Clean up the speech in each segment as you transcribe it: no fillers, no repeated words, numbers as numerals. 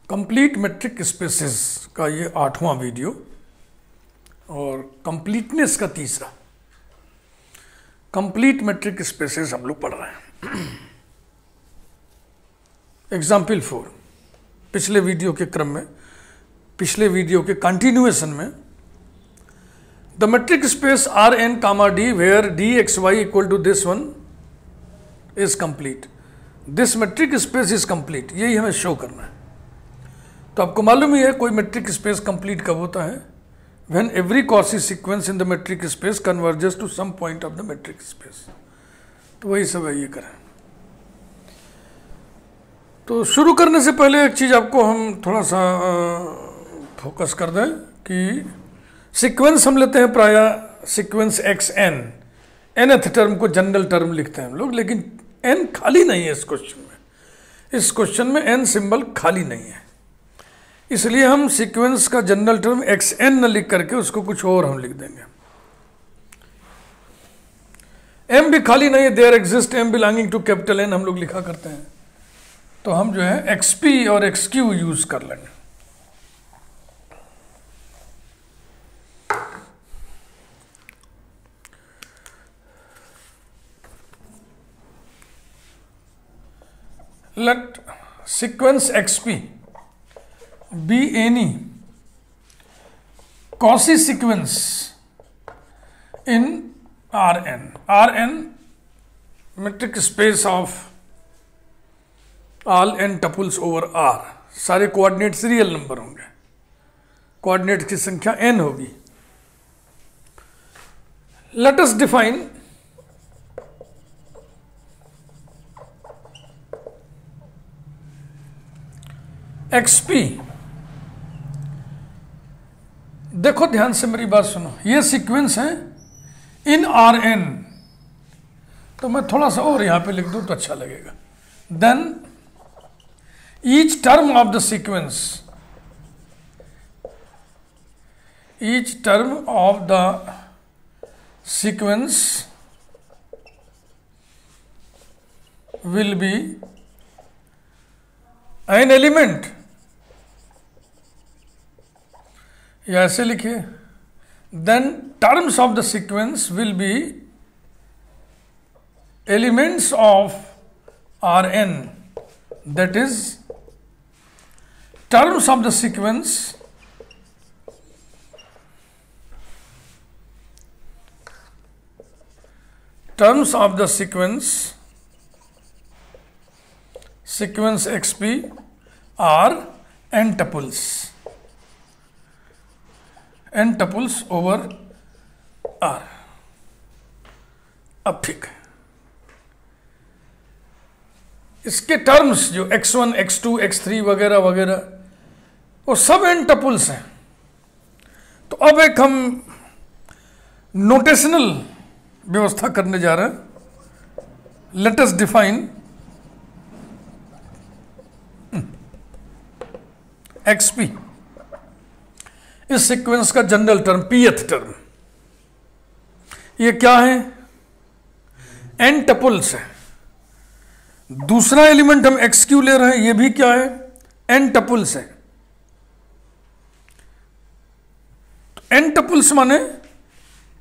Complete metric spaces का ये 8वां video और कंप्लीटनेस का तीसरा। कंप्लीट मेट्रिक स्पेसेस हम लोग पढ़ रहे हैं। एग्जाम्पल 4, पिछले वीडियो के क्रम में, पिछले वीडियो के कंटिन्यूएशन में, the metric space R N comma D where D X Y equal to this one is complete, this metric space is complete, यही हमें शो करना है। तो आपको मालूम ही है कोई मेट्रिक स्पेस कंप्लीट कब होता है, when every Cauchy sequence in the metric space converges to some point of the metric space. तो वही सब है, ये करें। तो शुरू करने से पहले एक चीज़ आपको हम थोड़ा सा फोकस कर दें कि सीक्वेंस हम लेते हैं प्रायः sequence X N, nth term को जनरल टर्म लिखते हैं हम लोग, लेकिन n खाली नहीं है इस क्वेश्चन में। इस क्वेश्चन में n सिंबल खाली नहीं है, इसलिए हम सीक्वेंस का जनरल टर्म एक्स एन न लिख करके उसको कुछ और हम लिख देंगे। m भी खाली नहीं है, there exist m belonging to capital N हम लोग लिखा करते हैं, तो हम जो है xp और xq यूज कर लेंगे। Let sequence xp be any Cauchy sequence in Rn. Rn metric space of all n tuples over R. सारे कोऑर्डिनेट्स रियल नंबर होंगे, कोऑर्डिनेट की संख्या n होगी। Let us define xp। देखो ध्यान से मेरी बात सुनो, ये सीक्वेंस है इन Rn, तो मैं थोड़ा सा और यहां पे लिख दूं तो अच्छा लगेगा। Then each term of the sequence, each term of the sequence will be an element, या ऐसे लिखिए, then terms of the sequence will be elements of Rn, that is terms of the sequence sequence xp are n tuples over R। अब ठीक है, इसके terms जो x1, x2, x3 वगैरह वगैरह वो सब n टपल्स हैं। तो अब एक हम नोटेशनल व्यवस्था करने जा रहे हैं। लेट अस डिफाइन xp, इस सीक्वेंस का जनरल टर्म, pth टर्म। ये क्या है? n टपल्स है। दूसरा एलिमेंट हम xq ले रहे हैं, ये भी क्या है? n टपल्स है। n टपल्स माने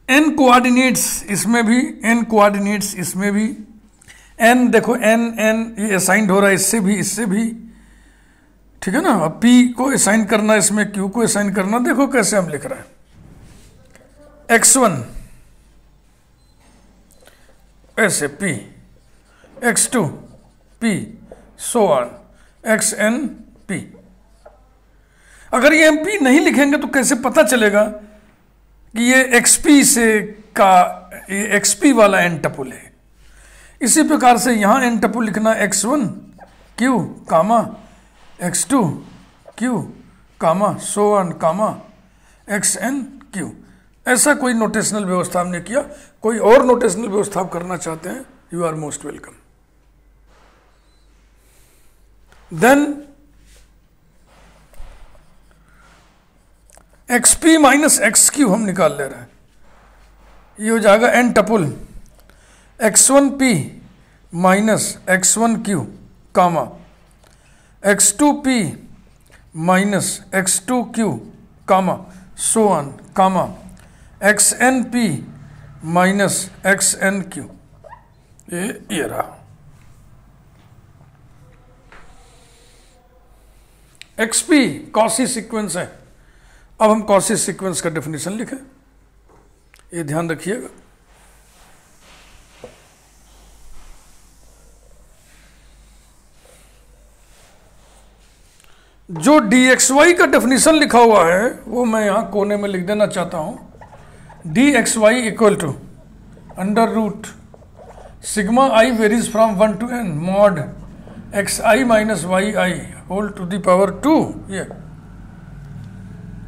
n कोऑर्डिनेट्स इसमें भी, n कोऑर्डिनेट्स इसमें भी, n देखो n ये असाइंड हो रहा है इससे भी, इससे भी, ठीक है ना। अब p को असाइन करना, इसमें q को असाइन करना, देखो कैसे हम लिख रहे हैं। x1 ऐसे p, x2 p, so on, xn p। अगर ये हम p नहीं लिखेंगे तो कैसे पता चलेगा कि ये xp से का ये xp वाला n टपुल है। इसी प्रकार से यहां n टपुल लिखना, x1 q comma x2 q comma so on comma xn q। ऐसा कोई नोटेशनल व्यवस्था हमने किया। कोई और नोटेशनल व्यवस्था आप करना चाहते हैं, you are most welcome. Then xp minus xq हम निकाल ले रहे हैं, ये हो जाएगा n tuple x1p minus x1q comma x2p minus x2q comma so on comma xnp minus xnq, ये रहा। xp कॉसी सीक्वेंस है। अब हम कॉसी सीक्वेंस का डेफिनेशन लिखें, ये ध्यान रखिएगा। जो dxy का डेफिनेशन लिखा हुआ है वो मैं यहां कोने में लिख देना चाहता हूं। dxy equal to under root sigma I varies from 1 to n mod xi minus yi whole to the power 2। ये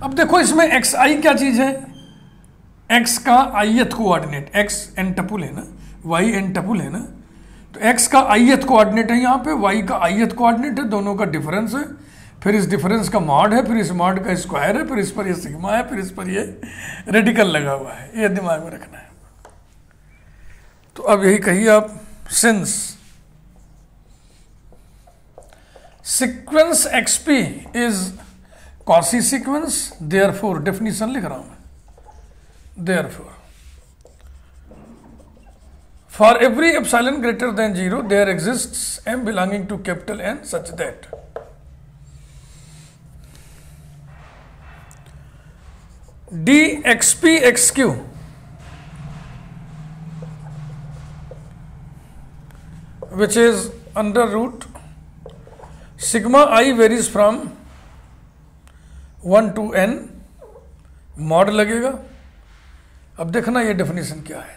अब देखो इसमें xi क्या चीज है, x का ith कोऑर्डिनेट, x n टपुल है ना, y n टपुल है ना, तो x का ith कोऑर्डिनेट है यहाँ पे, y का ith कोऑर्डिनेट है, दोनों का डिफरेंस है, फिर इस डिफरेंस का मॉड है, फिर इस मॉड का स्क्वायर है, फिर इस पर ये सिग्मा है, फिर इस पर ये रेडिकल लगा हुआ है, ये दिमाग में रखना है। तो अब यही कहिए आप, since sequence xp is Cauchy sequence, therefore definition लिख रहा हूं मैं, therefore for every epsilon greater than 0 there exists m belonging to capital N such that dxp xq which is under root sigma I varies from 1 to n mod लगेगा। अब देखना ये definition क्या है,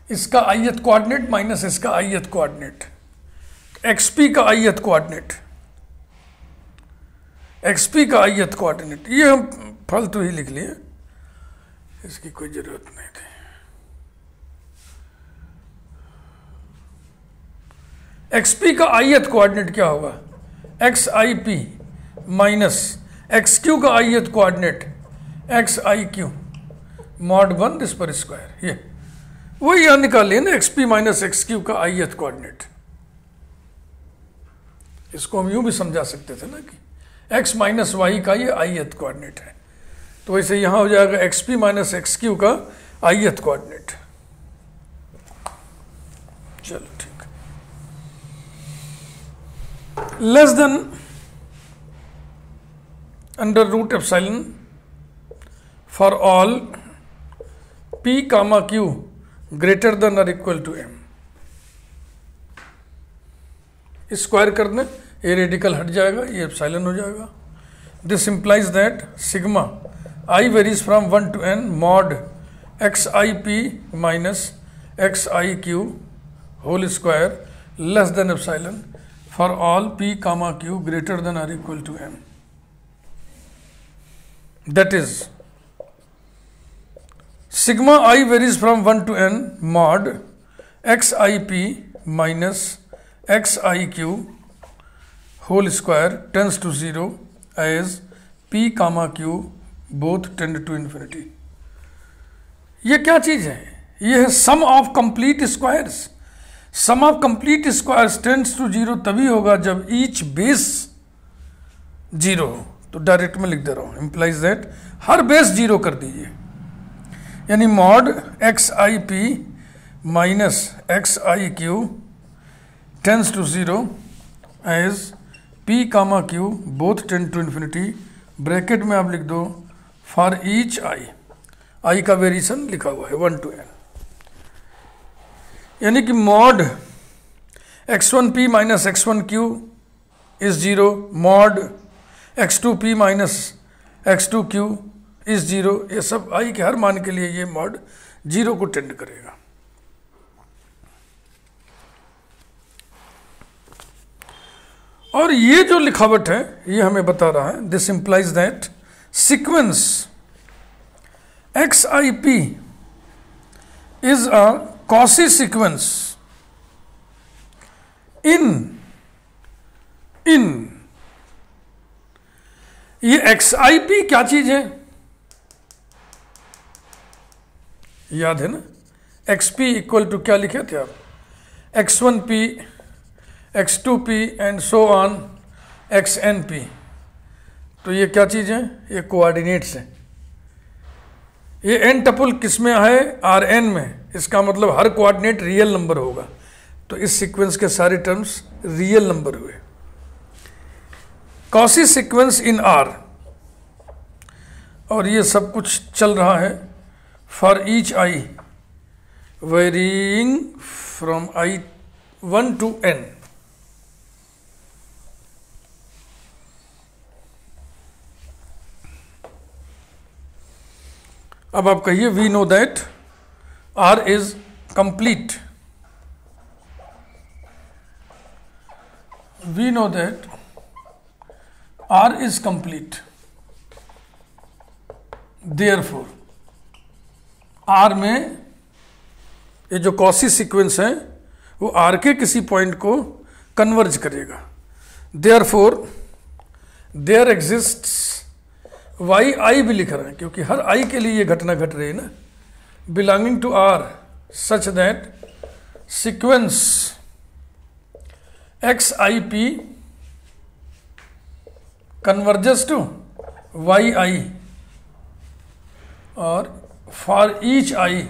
इसका ith कोऑर्डिनेट माइनस इसका ith coordinate, xp का ith coordinate, xp का ith कोऑर्डिनेट, ये हम फालतू ही लिख लिए, इसकी कोई जरूरत नहीं थी। xp का ith कोऑर्डिनेट क्या होगा, xip माइनस xq का ith coordinate xiq mod 1 this पर स्क्वायर, ये वही यहां निकालिए ना, xp माइनस xq का ith कोऑर्डिनेट। इसको हम यूं भी समझा सकते थे ना कि x माइनस y का ये ith कोऑर्डिनेट है, तो वैसे यहां हो जाएगा xp माइनस xq का ith कोऑर्डिनेट। चलो ठीक, less than under root epsilon for all p comma q greater than और इक्वल टू m, स्क्वायर कर दें, ये रेडिकल हट जाएगा, ये एप्सिलॉन हो जाएगा। This implies that sigma I varies from 1 to n mod xip minus xiq whole square less than epsilon for all p comma q greater than or equal to m. That is, sigma I varies from 1 to n mod xip minus xiq whole square tends to 0 as p comma q both tend to infinity. ये क्या चीज है, ये है sum of complete squares. Sum of complete squares tends to 0 तभी होगा जब each base 0 हो। तो डायरेक्ट में लिख दे रहा हूं, इंप्लाइज दैट हर बेस 0 कर दीजिए, यानी mod X I P minus X I Q tends to 0 as p comma q both tend to infinity. Bracket में आप लिख दो फॉर ईच आई का वेरिएशन लिखा हुआ है 1 to n, यानी कि mod x1p minus x1q is 0, mod x2p minus x2q is 0। ये सब i के हर मान के लिए ये मॉड 0 को टेंड करेगा। और ये जो लिखावट है ये हमें बता रहा है, this implies that sequence XIP is a Cauchy sequence इन ये XIP क्या चीज है, याद है ना, XP इक्वल टू क्या लिखे थे आप, x1p x2p and so on xnp, तो ये क्या चीज़ है? ये कोऑर्डिनेट्स है। ये एन टपल किस में है? आर एन में। इसका मतलब हर कोऑर्डिनेट रियल नंबर होगा, तो इस सीक्वेंस के सारे टर्म्स रियल नंबर हुए। कॉची सीक्वेंस इन आर, और ये सब कुछ चल रहा है for each I varying from I 1 to n। अब आप कहिए we know that R is complete. We know that R is complete, therefore R में ये जो कॉची सीक्वेंस है वो आर के किसी पॉइंट को कन्वर्ज करेगा। देयरफॉर देयर एग्जिस्ट्स, वाई आई भी लिख रहे हैं क्योंकि हर आई के लिए ये घटना घट रही है ना, belonging to R such that sequence x I p converges to y i, और फॉर ईच आई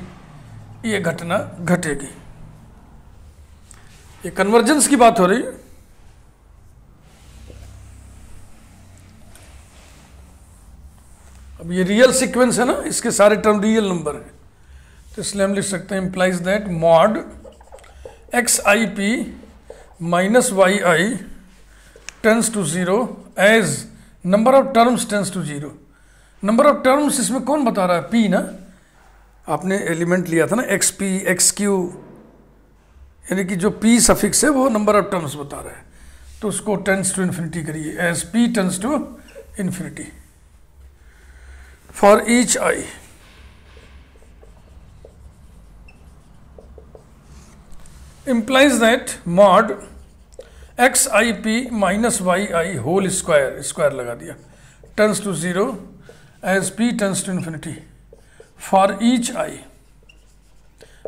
ये घटना घटेगी। ये कन्वर्जेंस की बात हो रही है। अब ये रियल सीक्वेंस है ना, इसके सारे टर्म रियल नंबर है, तो इसलिए हम लिख सकते हैं implies that mod X I P minus Y I tends to 0 as number of terms tends to 0। Number of terms इसमें कौन बता रहा है? पी ना, आपने एलिमेंट लिया था ना एक्स पी एक्स क्यू, यानी कि जो पी सफिक्स है वो नंबर ऑफ टर्म्स बता रहा है, तो उसको टेंस टू इन्फिनिटी करिए as p tends to infinity for each i. implies that mod x I P minus Y i whole square, square लगा दिया, tends to 0 as p tends to infinity for each i.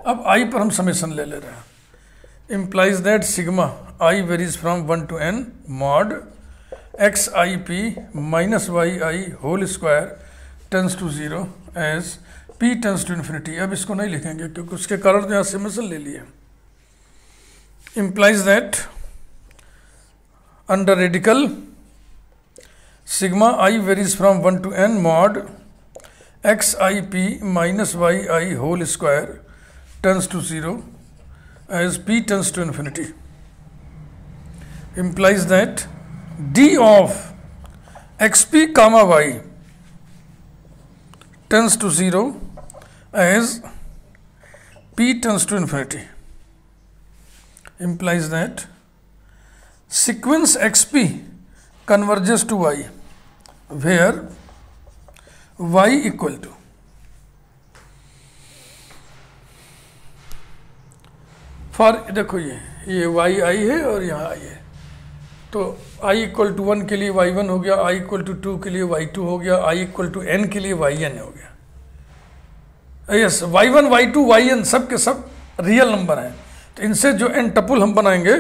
अब i पर हम summation ले रहे हैं। implies that sigma I varies from 1 to n mod x I p minus y I whole square tends to 0 as p tends to infinity। अब इसको नहीं लिखेंगे क्योंकि उसके कारण तो यहाँ समेशन ले लिए। implies that under radical sigma I varies from 1 to n mod x I p minus y I whole square tends to 0 as p tends to infinity, implies that d of xp comma y tends to 0 as p tends to infinity, implies that sequence xp converges to y where y equal to for, देखो ये Y आई है और यहाँ आई है, तो I equal to 1 के लिए Y 1 हो गया, आई इक्वल टू 2 के लिए वाई 2 हो गया, आई इक्वल टू n के लिए वाई n हो गया। Yes, Y 1 Y 2 Y n सब के सब रियल नंबर हैं, तो इनसे जो n टपुल हम बनाएंगे,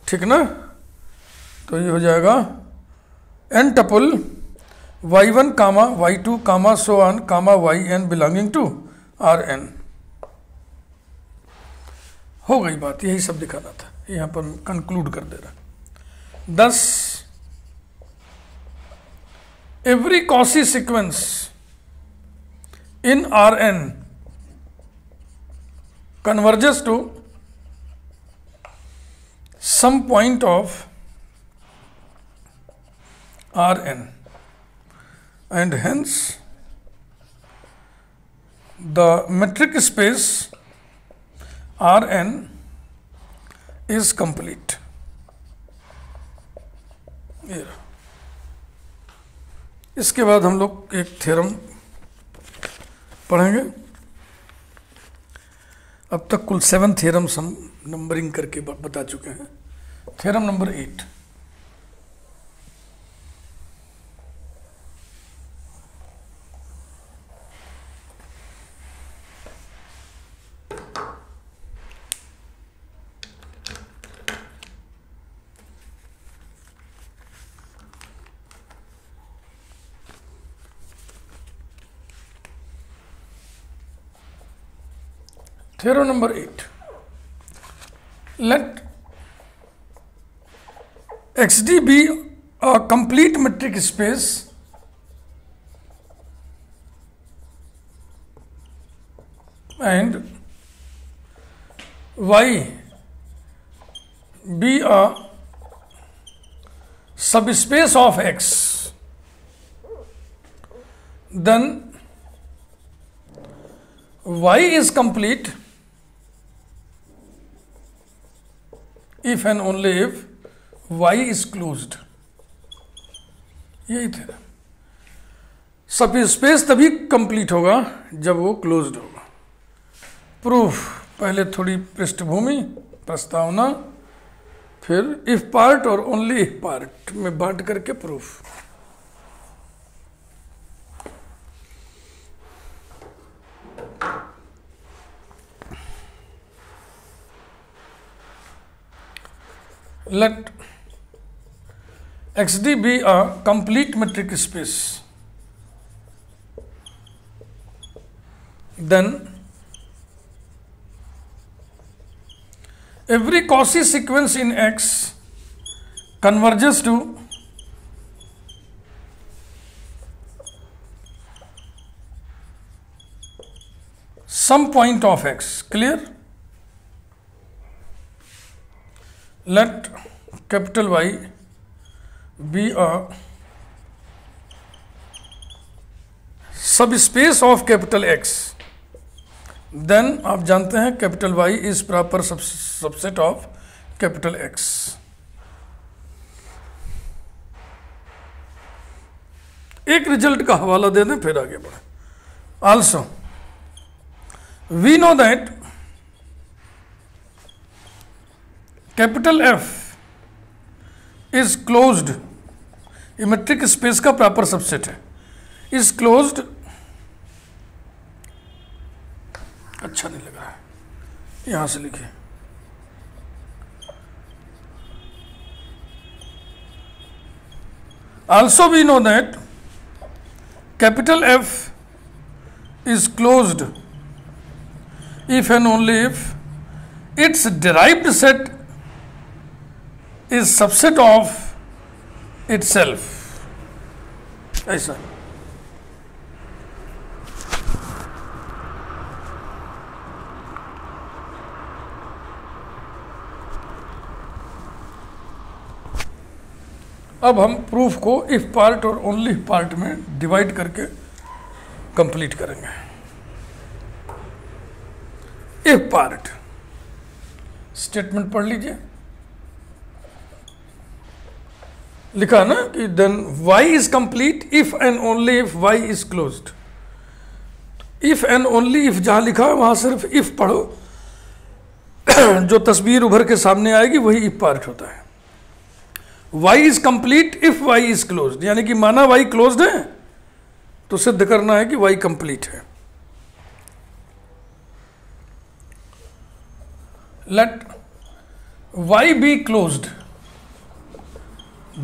ठीक ना, तो ये हो जाएगा n tuple y 1 comma y 2 comma so on comma y n belonging to R n। हो गई बात, यही सब दिखाना था, यहाँ पर कंक्लूड कर दे रहा। thus every Cauchy sequence in Rn converges to some point of Rn and hence the metric space Rn is complete। इसके बाद हम लोग एक थ्योरम पढ़ेंगे। अब तक कुल 7 थ्योरम्स हम नंबरिंग करके बता चुके हैं। Theorem number 8, theorem number 8. Let XD be a complete metric space and Y be a subspace of X, then Y is complete if and only if Y is closed. यही थे। सब space तभी complete होगा जब वो closed होगा। Proof, पहले थोड़ी पृष्ठभूमि, प्रस्तावना, फिर इफ पार्ट और ओनली इफ पार्ट में बांट करके proof. Let XD be a complete metric space, then every Cauchy sequence in X converges to some point of X. Clear? Let capital Y be a subspace of capital X, then आप जानते हैं capital Y is proper subset of capital X. एक result का हवाला दे दें फिर आगे बढ़े. Also we know that capital F is closed, ये मेट्रिक स्पेस का प्रॉपर सबसेट है, इज क्लोज्ड. अच्छा नहीं लग रहा है, यहां से लिखिए. Also we know that capital F is closed if and only if its derived set is subset of itself. ऐसा अब हम प्रूफ को इफ पार्ट और ओनली पार्ट में डिवाइड करके कंप्लीट करेंगे. इफ पार्ट स्टेटमेंट पढ़ लीजिए. लिखा ना कि then y is complete if and only if y is closed. If and only if जहां लिखा है वहां सिर्फ इफ पढ़ो, जो तस्वीर उभर के सामने आएगी वही इफ पार्ट होता है. y is complete if y is closed, यानी कि माना y क्लोज्ड है तो सिद्ध करना है कि y कंप्लीट है. Let y be closed,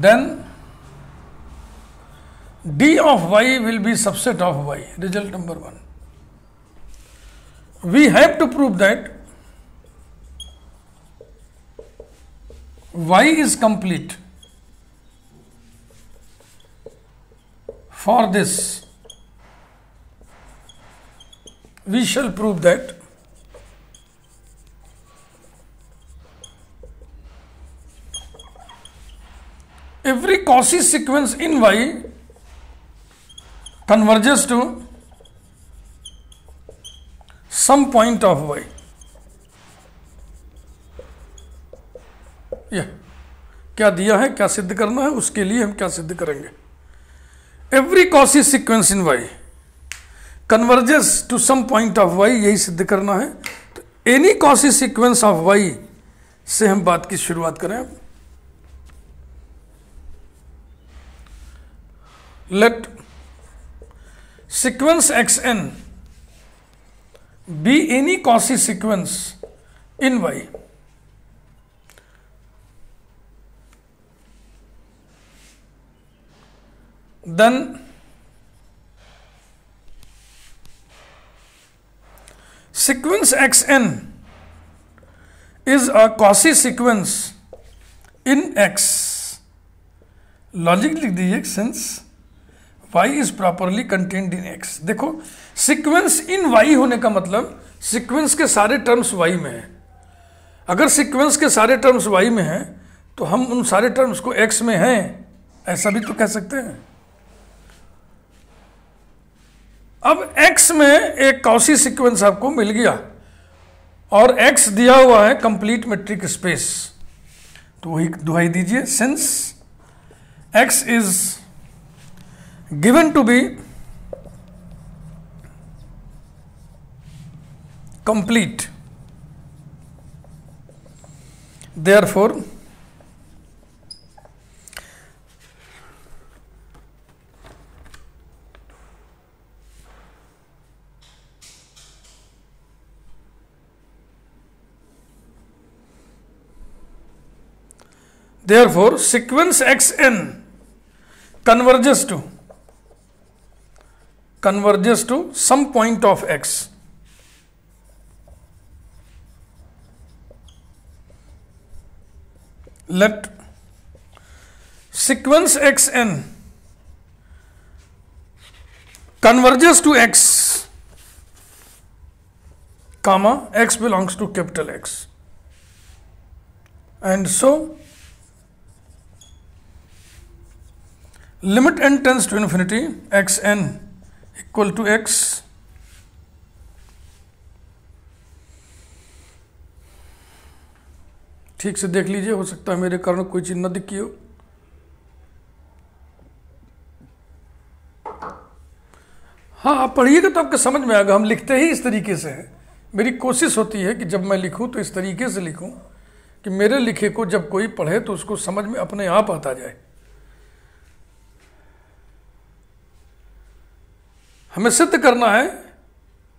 then d of y will be subset of y. Result number 1. We have to prove that y is complete. For this, we shall prove that every Cauchy sequence in y converges to some point of y. यह क्या दिया है, क्या सिद्ध करना है, उसके लिए हम क्या सिद्ध करेंगे. Every Cauchy sequence in y converges to some point of y, यही सिद्ध करना है. तो any Cauchy sequence of y से हम बात की शुरुआत करें. Let sequence xn be any Cauchy sequence in y. Then sequence X N is a Cauchy sequence in X, logic लिख दीजिए, since y is properly contained in x। देखो sequence in y होने का मतलब सीक्वेंस के सारे terms y में है। अगर सीक्वेंस के सारे टर्म्स y में हैं तो हम उन सारे टर्म्स को x में हैं, ऐसा भी तो कह सकते हैं। अब x में एक कॉसी सीक्वेंस आपको मिल गया और x दिया हुआ है कंप्लीट मेट्रिक स्पेस, तो वही दुहाई दीजिए, since x is given to be complete, therefore sequence xn converges to some point of x. Let sequence xn converges to x, comma x belongs to capital X, and so limit n tends to infinity, xn equal to x ठीक से देख लीजिए, हो सकता है मेरे कारण कोई चीज न दिखी हो। हाँ, आप पढ़िएगा तो आपको समझ में आएगा। हम लिखते ही इस तरीके से हैं। मेरी कोशिश होती है कि जब मैं लिखूं तो इस तरीके से लिखूं कि मेरे लिखे को जब कोई पढ़े तो उसको समझ में अपने आप आता जाए। हमें सिद्ध करना है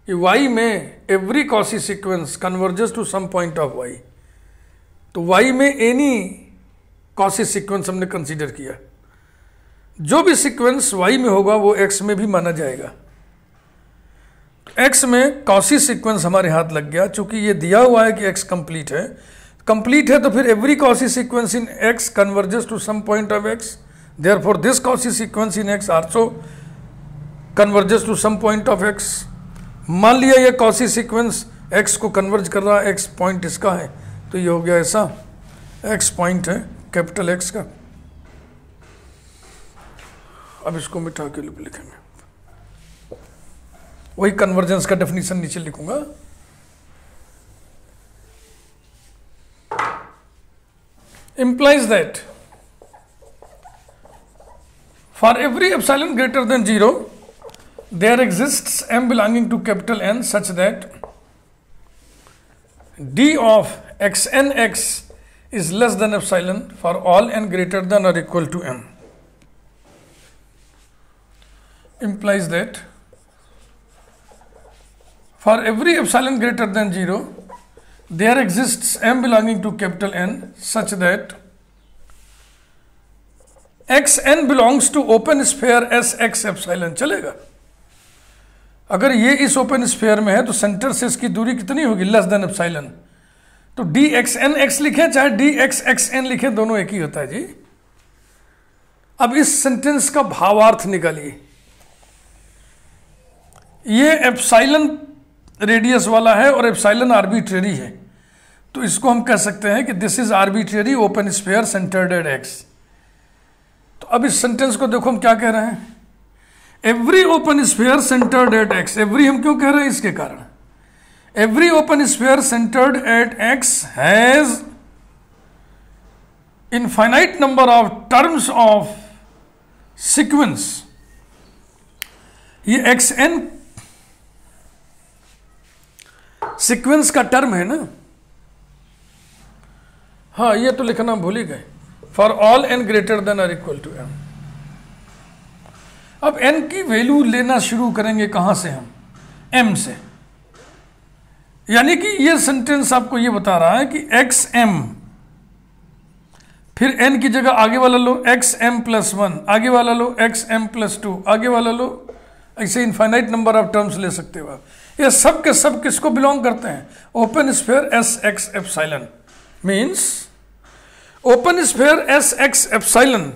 कि y में every Cauchy sequence converges to some point of y, तो y में एनी कॉसी सीक्वेंस हमने कंसीडर किया। जो भी सीक्वेंस y में होगा वो x में भी माना जाएगा। x में कॉसी सीक्वेंस हमारे हाथ लग गया, चूंकि ये दिया हुआ है कि x कंप्लीट है तो फिर every Cauchy sequence in x converges to some point of x, therefore this Cauchy sequence in x also converges to some point of x। मान लिया ये कॉसी सीक्वेंस x को कन्वर्ज कर रहा है, x पॉइंट इसका है, तो ये हो गया ऐसा, x पॉइंट है कैपिटल X का। अब इसको मिटा के लिखेंगे, वही कन्वर्जेंस का डेफिनेशन नीचे लिखूंगा। implies that for every epsilon greater than 0 there exists m belonging to capital N such that d of xnx is less than epsilon for all n greater than or equal to m. Implies that for every epsilon greater than 0 there exists m belonging to capital N such that xn belongs to open sphere sx epsilon। चलेगा, अगर ये इस open sphere में है तो centre से इसकी दूरी कितनी होगी, लेस देन एप्सिलॉन। तो डी एक्स एन एक्स लिखे चाहे डी एक्स एक्स एन लिखे, दोनों एक ही होता है जी। अब इस सेंटेंस का भावार्थ निकालिए। ये एप्सिलॉन रेडियस वाला है और एप्सिलॉन आर्बिट्रेरी है, तो इसको हम कह सकते हैं कि this is arbitrary open sphere centred at X. तो अब इस सेंटेंस को देखो हम क्या कह रहे हैं, every open sphere centred at X. Every हम क्यों कह रहे हैं, इसके कारण every open sphere centred at X has infinite number of terms of sequence. ये एक्स एन सीक्वेंस का टर्म है ना, हाँ ये तो लिखना भूल ही गए, for all N greater than और इक्वल टू एम। अब n की वैल्यू लेना शुरू करेंगे कहां से, हम m से। यानी कि ये सेंटेंस आपको ये बता रहा है कि xm, फिर n की जगह आगे वाला लो xm+1, आगे वाला लो xm+2, आगे वाला लो, ऐसे इनफाइनाइट नंबर ऑफ टर्म्स ले सकते हो आप। ये सब के सब किसको बिलोंग करते हैं? Open sphere S x epsilon means open sphere S x epsilon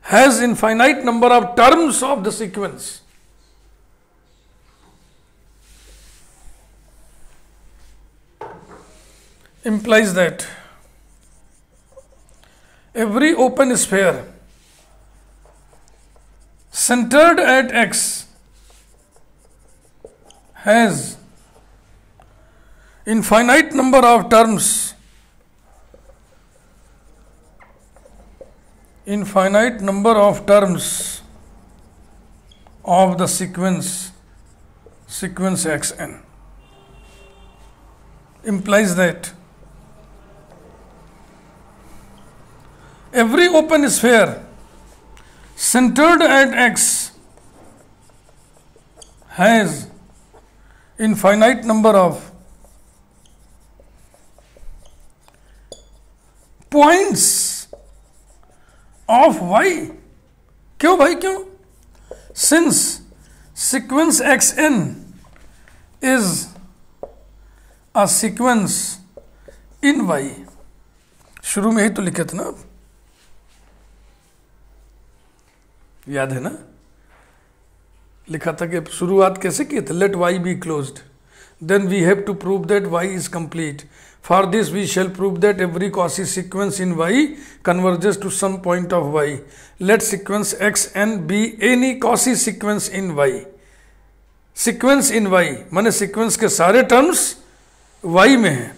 has infinite number of terms of the sequence. Implies that every open sphere centered at x has infinite number of terms of the sequence xn. Implies that every open sphere centered at x has infinite number of points of y. क्यों भाई क्यों? Since sequence xn is a sequence in y. शुरू में ही तो लिखे थे ना, आप याद है ना? लिखा था कि शुरुआत कैसे किए थे? Let Y be closed, then we have to prove that Y is complete. For this we shall prove that every Cauchy sequence in Y converges to some point of Y. Let sequence X N be any Cauchy sequence in Y. Sequence in Y माने sequence के सारे terms Y में है,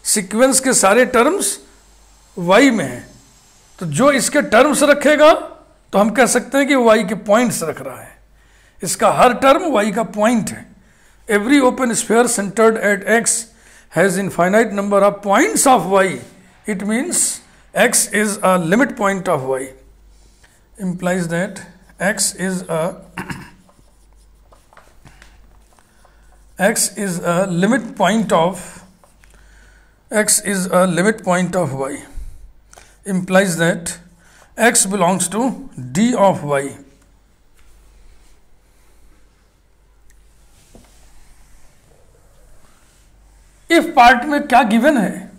sequence के सारे terms Y में है. तो जो इसके टर्म्स रखेगा तो हम कह सकते हैं कि वाई के पॉइंट्स रख रहा है. इसका हर टर्म वाई का पॉइंट है. Every open sphere centred at X has infinite number of points of Y. It means X is a limit point of Y. implies that x is a limit point of y. Implies that x belongs to d of y. If part में क्या given है?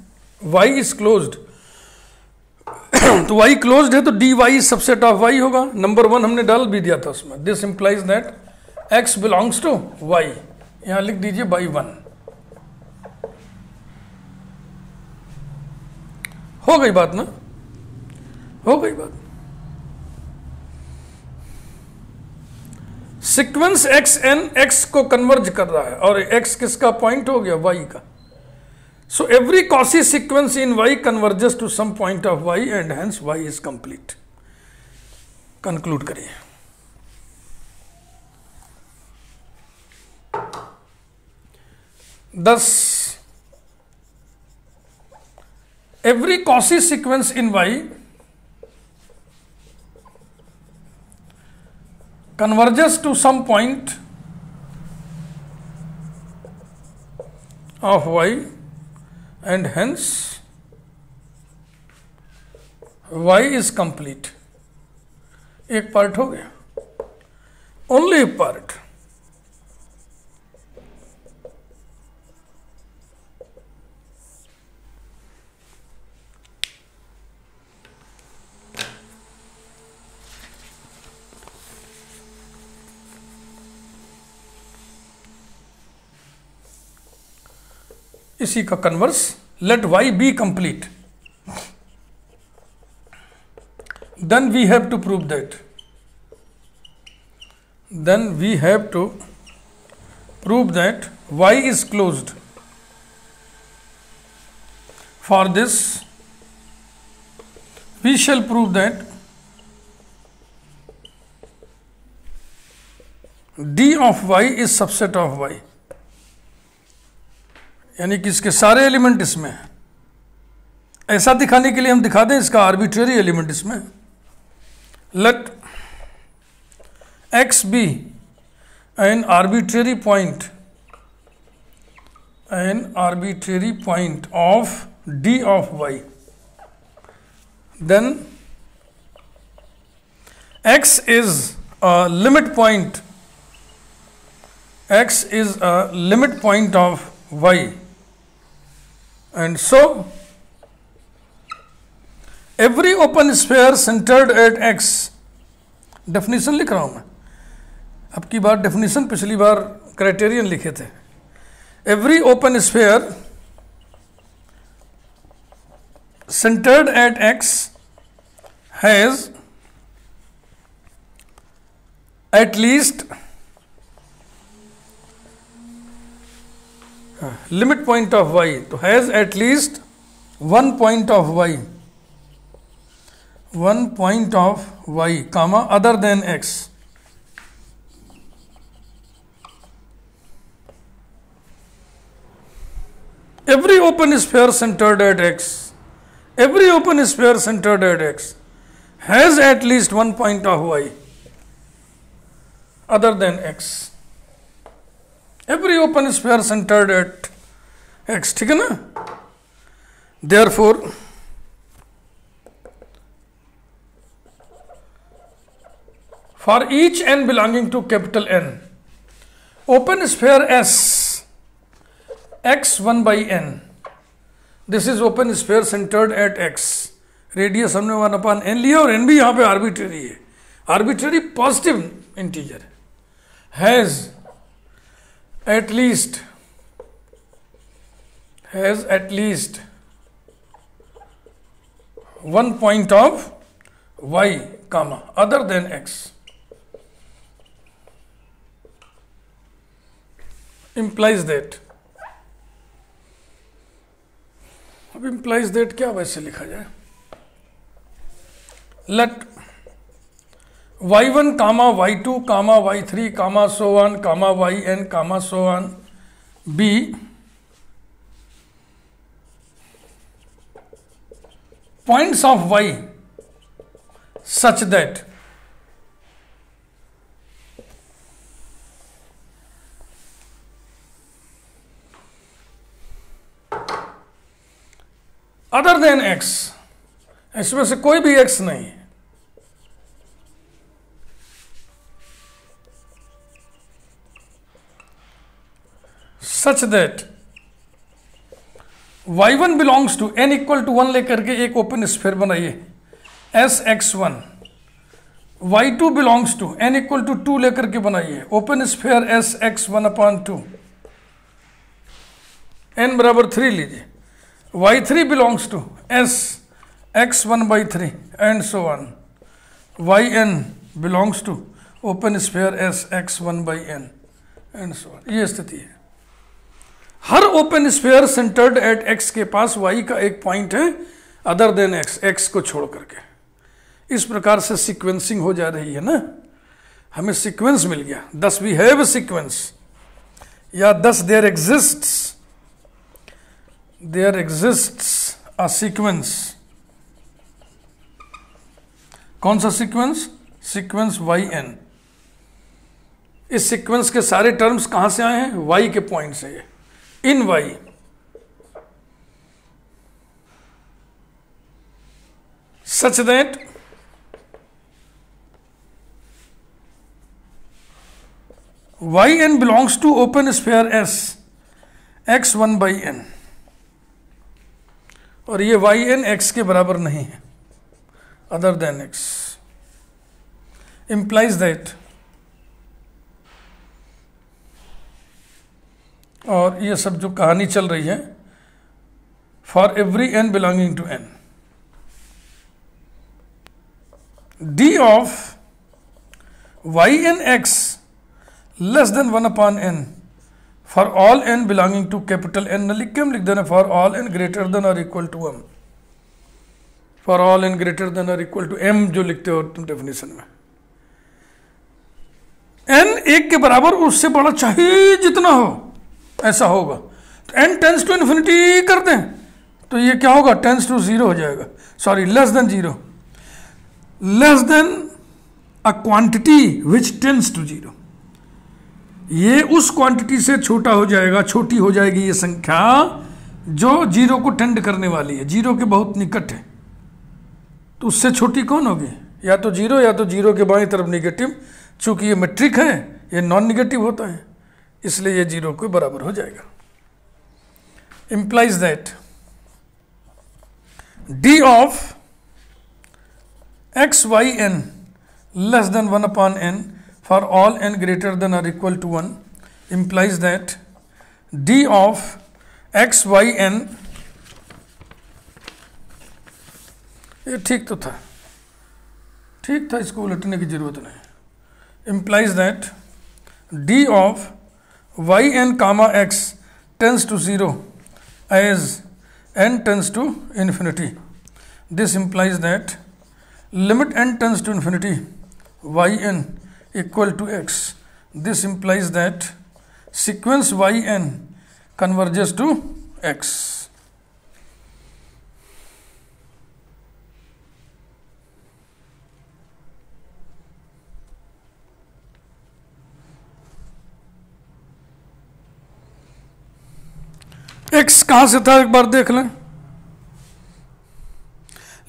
y is closed. तो y closed है तो dy is subset of y होगा. Number 1 हमने डाल भी दिया था उसमें. This implies that x belongs to y. यहां लिख दीजिए बाई 1. हो गई बात ना? हो गई बात. सीक्वेंस एक्स एन एक्स को कन्वर्ज कर रहा है और एक्स किसका पॉइंट हो गया? वाई का. So every Cauchy sequence in Y converges to some point of Y and hence Y is complete. Conclude करिए. Thus, every Cauchy sequence in Y converges to some point of Y and hence Y is complete. एक part हो गया. Only a part. इसी का converse. Let Y be complete. Then we have to prove that. Y is closed. For this we shall prove that D of Y is subset of Y. यानी कि इसके सारे element इसमें हैं. ऐसा दिखाने के लिए हम दिखा दें इसका आर्बिट्रेरी एलिमेंट इसमें. Let X be an arbitrary point of D of Y. Then X is a limit point x is a limit point of y, and so every open sphere centered at x, definition लिख रहा हूं मैं, अब की बार definition पिछली बार criterion लिखे थे। Every open sphere centered at x has at least limit point of y, तो has at least one point of y, comma other than x. Every open sphere centered at x, every open sphere centered at x has at least one point of y other than x. Every open sphere centered at x, ठीक है ना? Therefore for each n belonging to capital N, open sphere S x1 by n, this is open sphere centred at x, radius हमने 1/n लिया और n भी यहां पे arbitrary है, arbitrary positive integer, has at least one point of y, comma other than x, implies that, अब implies that क्या वैसे लिखा जाए, let y1 comma y2 comma y3 comma so on comma yn comma so on be points of y such that other than x, इसमें से कोई भी x नहीं है, such that y1 belongs to n equal to 1 लेकर के एक open sphere बनाइए sx1, y2 belongs to n equal to 2 लेकर के बनाइए ओपन स्फीयर sx1/2, n बराबर 3 लीजिए, y3 belongs to s x1/3 and so on, yn belongs to open sphere s x1/n and so on. ये स्थिति है। हर open sphere centred at x के पास y का एक पॉइंट है अदर देन x को छोड़ करके। इस प्रकार से सीक्वेंसिंग हो जा रही है ना, हमें सीक्वेंस मिल गया, दस वी हैव सीक्वेंस, या दस देयर एग्जिस्ट्स अ सीक्वेंस। कौन सा सीक्वेंस? Sequence yn। इस सीक्वेंस के सारे टर्म्स कहां से आए हैं? y के पॉइंट से, in y। Such that yn belongs to open sphere s x1/n, और ये yn x के बराबर नहीं है other than x, implies that, और ये सब जो कहानी चल रही है, for every n belonging to n, d of yn x less than 1/n for all n belonging to capital N, न लिख के हम लिख देना for all n greater than और equal to m, for all n greater than और equal to m जो लिखते हो तुम डेफिनेशन में। n एक के बराबर, उससे बड़ा चाहिए जितना हो ऐसा होगा, तो n टेंस टू इन्फिनिटी कर दें तो ये क्या होगा? टेंस टू 0 हो जाएगा, sorry less than 0, less than a quantity which tends to 0, ये उस क्वांटिटी से छोटा हो जाएगा, छोटी हो जाएगी ये संख्या जो 0 को टेंड करने वाली है, 0 के बहुत निकट है, तो उससे छोटी कौन होगी? या तो 0 या तो 0 के बाएं तरफ निगेटिव, चूंकि ये मैट्रिक है ये नॉन निगेटिव होता है, इसलिए ये 0 के बराबर हो जाएगा। implies that d of x y n less than 1 upon n for all n greater than or equal to 1 implies that d of x y n, ये ठीक तो था, ठीक था, इसको उलटने की जरूरत नहीं। implies that d of y n comma x tends to 0 as n tends to infinity. This implies that limit n tends to infinity y n equal to x. This implies that sequence y n converges to x. x कहां से था एक बार देख लें।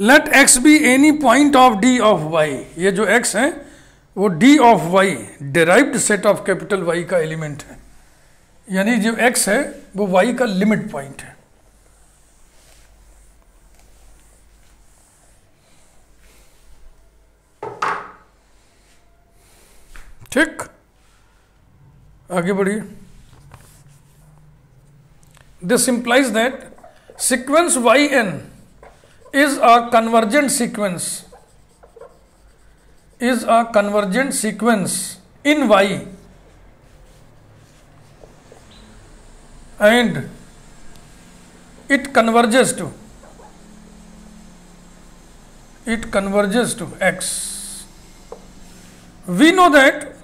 Let x be any point of d of y, ये जो x है वो d of y derived set of capital Y का एलिमेंट है, यानी जो x है वो y का लिमिट पॉइंट है। ठीक, आगे बढ़िए। This implies that sequence yn is a convergent sequence, is a convergent sequence in y and it converges to x. We know that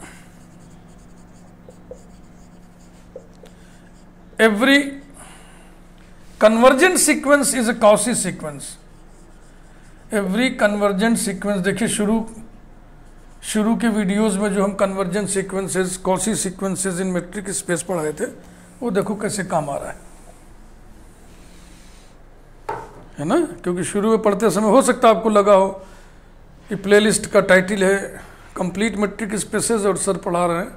every convergent sequence is a Cauchy sequence. Every convergent sequence, देखिए शुरू के videos में जो हम convergent sequences, Cauchy sequences in metric space पढ़ाए थे, वो देखो कैसे काम आ रहा है ना। क्योंकि शुरू में पढ़ते समय हो सकता है आपको लगा हो कि प्लेलिस्ट का टाइटल है कंप्लीट मेट्रिक स्पेसेस और सर पढ़ा रहे हैं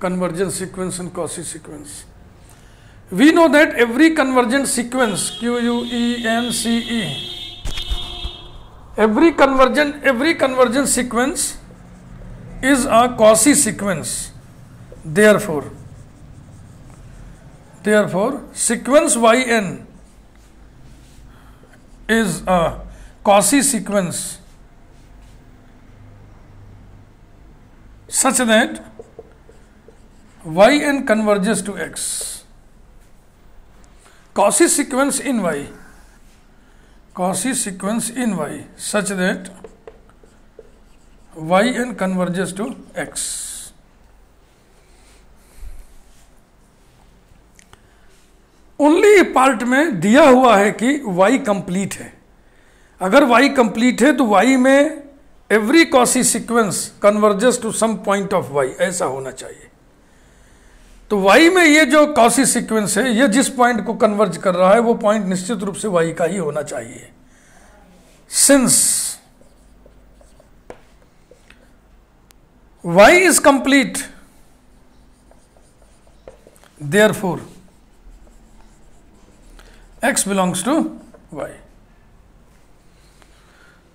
convergent sequence and Cauchy sequence. We know that every convergent sequence QUENCE, every convergent sequence is a Cauchy sequence. Therefore sequence yn is a Cauchy sequence such that yn converges to x. Cauchy sequence in y such that yn converges to x. Only part में दिया हुआ है कि y complete है। अगर y complete है तो y में every Cauchy sequence converges to some point of y, ऐसा होना चाहिए। तो y में ये जो Cauchy सीक्वेंस है, ये जिस पॉइंट को कन्वर्ज कर रहा है वो पॉइंट निश्चित रूप से y का ही होना चाहिए। Since y is complete, therefore x belongs to y।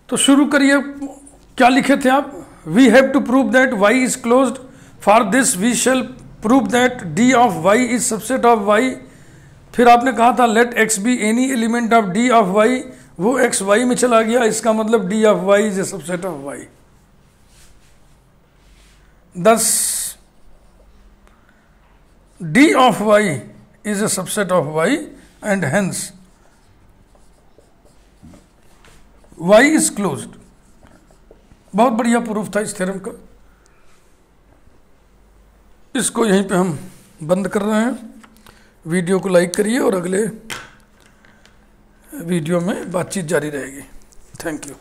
तो शुरू करिए, क्या लिखे थे आप? We have to prove that y is closed, for this we shall prove that d of y is subset of y। फिर आपने कहा था let x be any element of d of y, वो x y में चला गया, इसका मतलब d of y is a subset of y। thus d of y is a subset of y and hence y is closed। बहुत बढ़िया proof था इस थ्योरम का। इसको यहीं पे हम बंद कर रहे हैं। वीडियो को लाइक करिए और अगले वीडियो में बातचीत जारी रहेगी। Thank you.